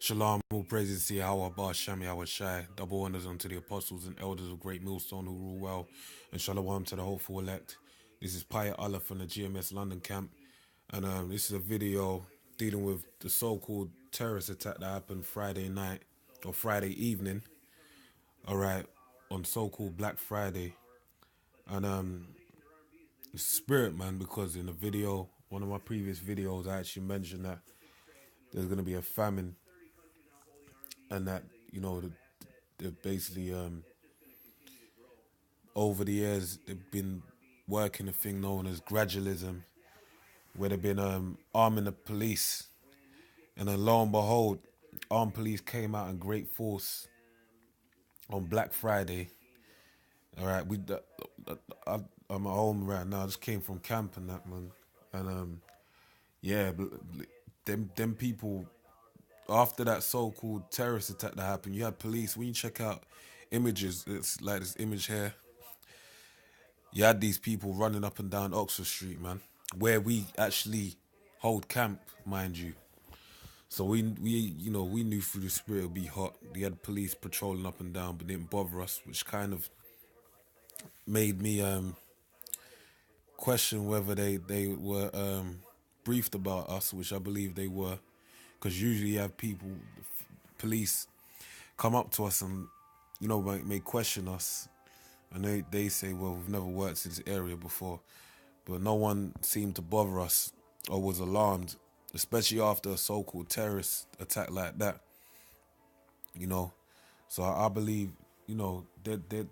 Shalom, all praises to Yahweh, Shai. Double honors unto the apostles and elders of Great Millstone who rule well, and shalom to the hopeful elect. This is Psyop Allah from the GMS London camp, and this is a video dealing with the so-called terrorist attack that happened Friday night, or Friday evening, alright, on so-called Black Friday. And it's spirit, man, because in the video, one of my previous videos, I actually mentioned that there's going to be a famine, and that, you know, they're basically, over the years, they've been working a thing known as gradualism, where they've been arming the police. And then lo and behold, armed police came out in great force on Black Friday. All right, I'm at home right now. I just came from camp and that, man. And yeah, them people, after that so-called terrorist attack that happened, you had police. When you check out images, it's like this image here. You had these people running up and down Oxford Street, man, where we actually hold camp, mind you. So we knew through the spirit it would be hot. We had police patrolling up and down, but didn't bother us, which kind of made me question whether they were briefed about us, which I believe they were, because usually you have people, police, come up to us and may question us, and they say, well, we've never worked in this area before, but no one seemed to bother us or was alarmed, especially after a so-called terrorist attack like that. So I believe that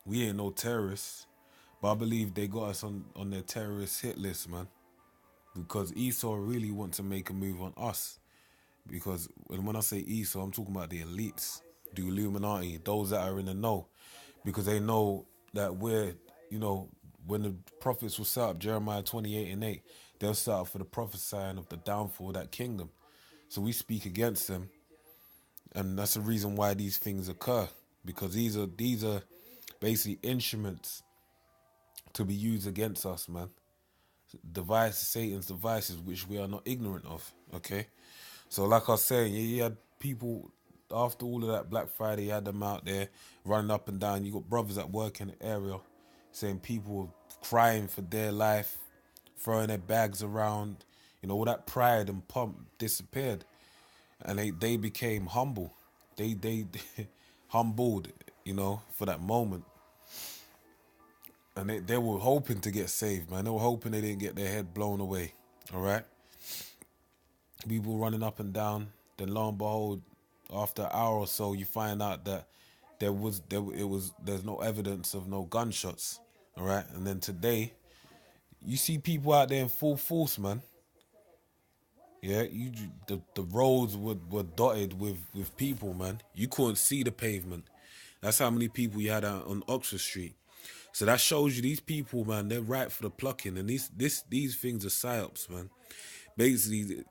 we ain't no terrorists, but I believe they got us on their terrorist hit list, man, because Esau really want to make a move on us. Because when I say Esau, I'm talking about the elites, the Illuminati, those that are in the know, because they know that we're, when the prophets were set up, Jeremiah 28:8, they'll set up for the prophesying of the downfall of that kingdom. So we speak against them, and that's the reason why these things occur, because these are basically instruments to be used against us, man. Satan's devices, which we are not ignorant of, okay? So like I was saying, you had people, after all of that Black Friday, you had them out there running up and down. You got brothers that work in the area saying people were crying for their life, throwing their bags around. All that pride and pomp disappeared. And they became humble. They humbled, for that moment. And they were hoping to get saved, man. They were hoping they didn't get their head blown away, all right? People running up and down. Then lo and behold, after an hour or so, you find out that there's no evidence of no gunshots, all right? And then today, you see people out there in full force, man. Yeah, the roads were dotted with people, man. You couldn't see the pavement. That's how many people you had out on Oxford Street. So that shows you these people, man, they're ripe for the plucking. And these things are psyops, man. Basically,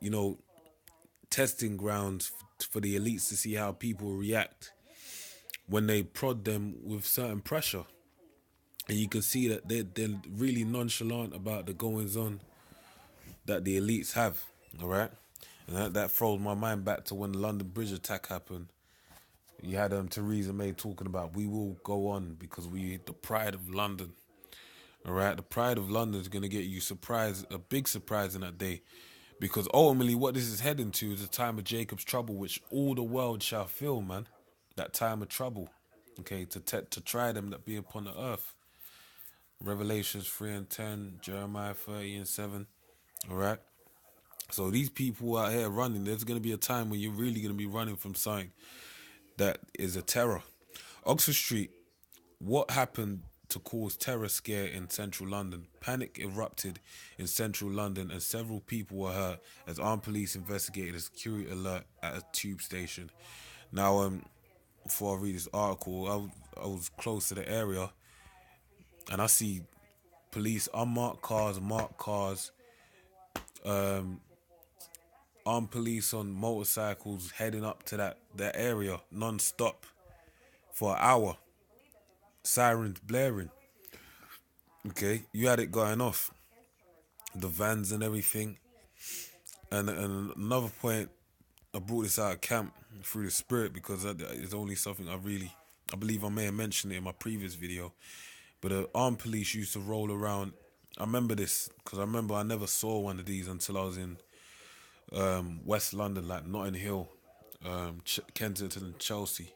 testing grounds for the elites to see how people react when they prod them with certain pressure. And you can see that they're really nonchalant about the goings on that the elites have, all right? And that throws my mind back to when the London Bridge attack happened. You had Theresa May talking about, we will go on because we the pride of London. All right, the pride of London is going to get you a big surprise in that day. Because ultimately what this is heading to is a time of Jacob's trouble, which all the world shall feel, man. That time of trouble, okay, to try them that be upon the earth. Revelations 3:10, Jeremiah 30:7, all right? So these people out here running, there's going to be a time when you're really going to be running from something that is a terror. Oxford Street, what happened to cause terror scare in central London? Panic erupted in central London and several people were hurt as armed police investigated a security alert at a tube station. Now, before I read this article, I was close to the area and I see police, unmarked cars, marked cars, armed police on motorcycles heading up to that area non-stop for an hour. Sirens blaring. Okay, you had it going off. The vans and everything. And another point, I brought this out of camp through the spirit because it's only something I believe I may have mentioned it in my previous video. But the armed police used to roll around. I remember this because I never saw one of these until I was in West London, like Notting Hill, Kensington and Chelsea.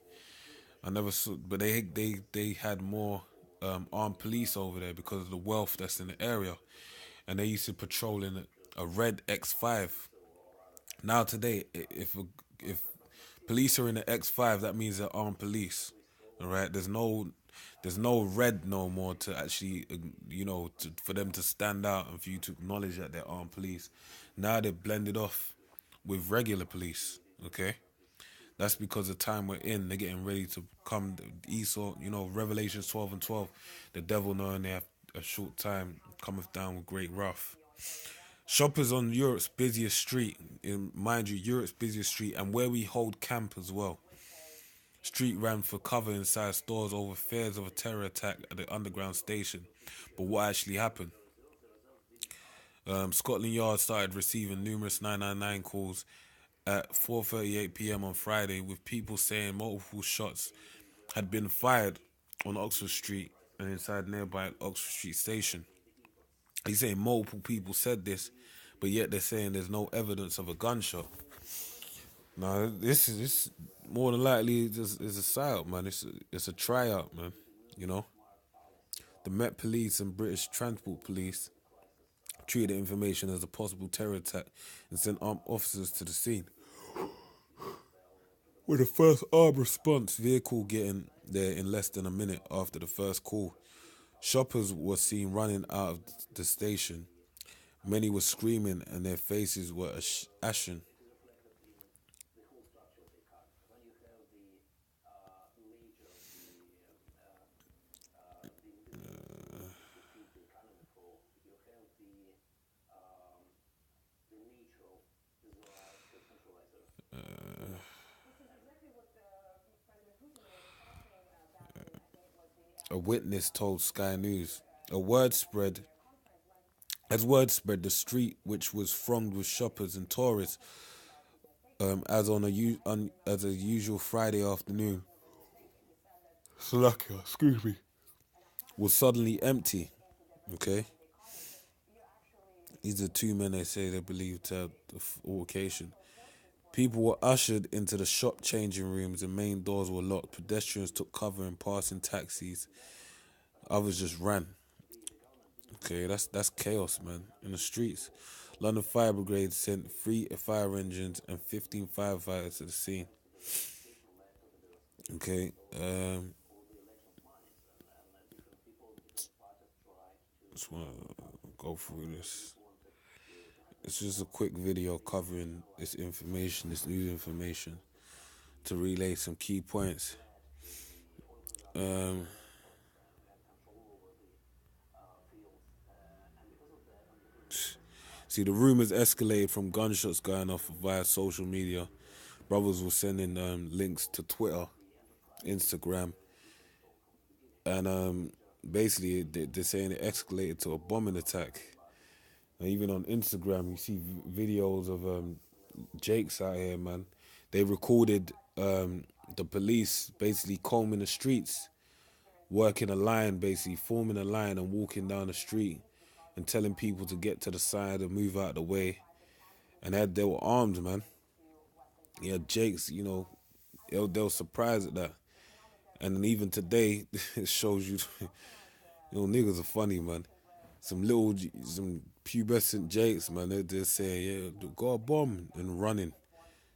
I never saw, but they had more armed police over there because of the wealth that's in the area, and they used to patrol in a red X5. Now today, if police are in the X5, that means they're armed police. All right, there's no red no more to actually for them to stand out and for you to acknowledge that they're armed police. Now they're blended off with regular police. Okay. That's because the time we're in, they're getting ready to come. Esau, Revelations 12 and 12. The devil knowing they have a short time cometh down with great wrath. Shoppers on Europe's busiest street, mind you, Europe's busiest street, and where we hold camp as well. Street ran for cover inside stores over fears of a terror attack at the underground station. But what actually happened? Scotland Yard started receiving numerous 999 calls at 4:38 p.m. on Friday, with people saying multiple shots had been fired on Oxford Street and inside nearby Oxford Street Station. He's saying multiple people said this, but yet they're saying there's no evidence of a gunshot. Now, this more than likely is a psyop, man. It's a tryout, man. The Met Police and British Transport Police treated the information as a possible terror attack and sent armed officers to the scene. With the first armed response vehicle getting there in less than a minute after the first call, shoppers were seen running out of the station. Many were screaming and their faces were ashen. A witness told Sky News. As word spread, the street, which was thronged with shoppers and tourists, as a usual Friday afternoon, excuse me, was suddenly empty. Okay, these are two men they say they believe to have the altercation. People were ushered into the shop changing rooms and main doors were locked. Pedestrians took cover in passing taxis. Others just ran. Okay, that's chaos, man. In the streets, London Fire Brigade sent 3 fire engines and 15 firefighters to the scene. Okay, just want to go through this. It's just a quick video covering this information, this new information, to relay some key points. See, the rumors escalated from gunshots going off via social media. Brothers were sending links to Twitter, Instagram, and basically they're saying it escalated to a bombing attack. And even on Instagram, you see videos of Jakes out here, man. They recorded the police basically combing the streets, working a line, basically forming a line and walking down the street and telling people to get to the side and move out of the way. And they were armed, man. Yeah, Jakes, they were surprised at that. And then even today, it shows you, niggas are funny, man. Some pubescent Jakes, man, they're saying, yeah, got a bomb, and running,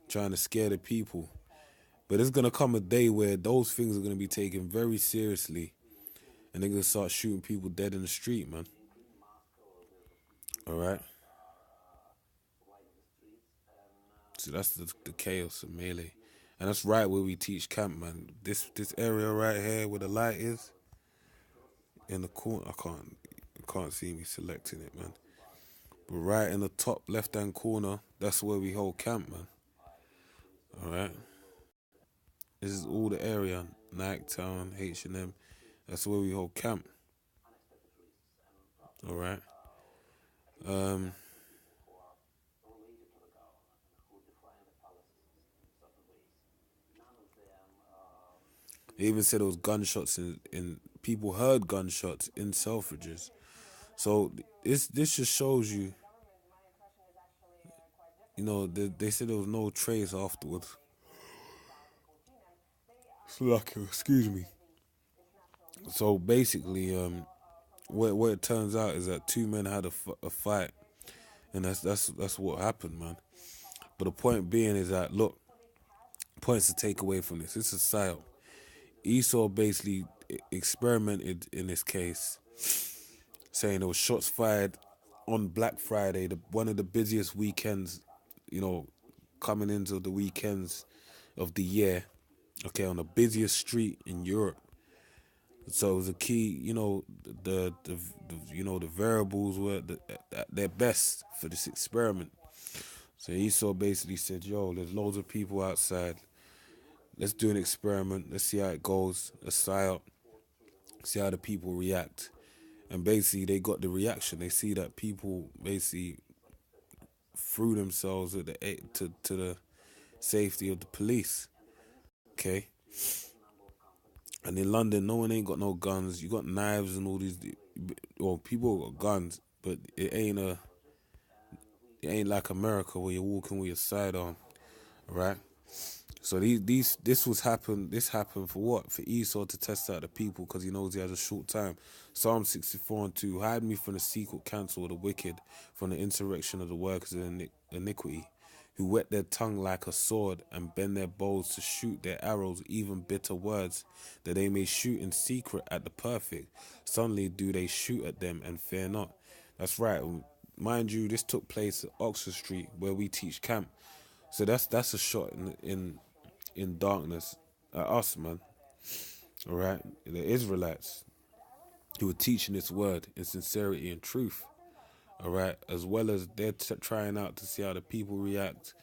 trying to scare the people. But it's going to come a day where those things are going to be taken very seriously and they're going to start shooting people dead in the street, man. All right? So that's the chaos of melee. And that's right where we teach camp, man. This area right here where the light is, in the corner, I can't see me selecting it, man. But right in the top left-hand corner, that's where we hold camp, man. All right? This is all the area, Nighttown, H&M. That's where we hold camp. All right? They even said it was gunshots in people heard gunshots in Selfridges. So this just shows you, they said there was no trace afterwards. Excuse me. So basically, what it turns out is that two men had a fight, and that's what happened, man. But the point being is that, look, points to take away from this. This is Psyop. Esau basically experimented in this case, saying there was shots fired on Black Friday, one of the busiest weekends, coming into the weekends of the year, okay, on the busiest street in Europe. So it was a key, the variables were at their best for this experiment. So Esau basically said, yo, there's loads of people outside. Let's do an experiment. Let's see how it goes. Let's Psyop. See how the people react. And basically they got the reaction. They see that people basically threw themselves to the safety of the police. Okay? And in London, no one ain't got no guns. You got knives and all these. Well, people got guns, but it ain't like America where you're walking with your sidearm, right? So this happened for what? For Esau to test out the people, because he knows he has a short time. Psalm 64:2, hide me from the secret counsel of the wicked, from the insurrection of the workers of iniquity, who whet their tongue like a sword and bend their bows to shoot their arrows, even bitter words, that they may shoot in secret at the perfect. Suddenly do they shoot at them and fear not. That's right. Mind you, this took place at Oxford Street, where we teach camp. So that's a shot in darkness at us, man. All right, the Israelites who were teaching this word in sincerity and truth. All right, as well as they're trying out to see how the people react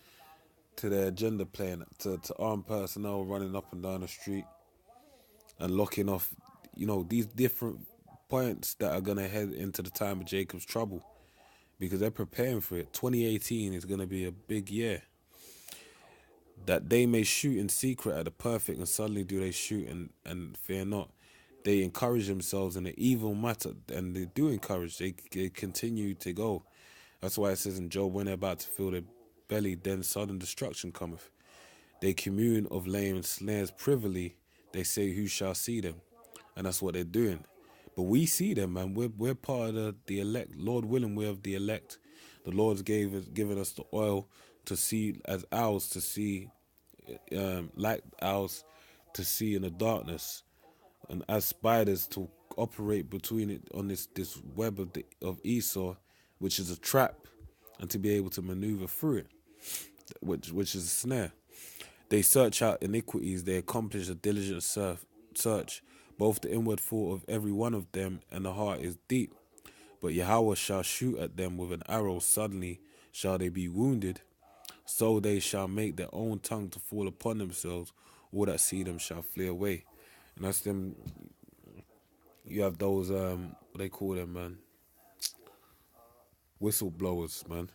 to their agenda playing, to armed personnel running up and down the street and locking off, these different points that are gonna head into the time of Jacob's trouble, because they're preparing for it. 2018 is gonna be a big year. That they may shoot in secret at the perfect, and suddenly do they shoot and fear not. They encourage themselves in the evil matter, and they do encourage. They continue to go. That's why it says in Job, when they're about to fill their belly, then sudden destruction cometh. They commune of laying snares privily. They say, who shall see them? And that's what they're doing. But we see them, man. We're part of the elect. Lord willing, we're of the elect. The Lord's given us the oil to see as owls, to see like owls to see in the darkness, and as spiders to operate between it on this web of Esau, which is a trap, and to be able to maneuver through it, which is a snare. They search out iniquities. They accomplish a diligent search. Both the inward thought of every one of them and the heart is deep. But Yahweh shall shoot at them with an arrow. Suddenly shall they be wounded. So they shall make their own tongue to fall upon themselves. All that see them shall flee away. And that's them. You have those, what they call them, man? Whistleblowers, man.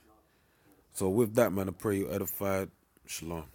So with that, man, I pray you edified. Shalom.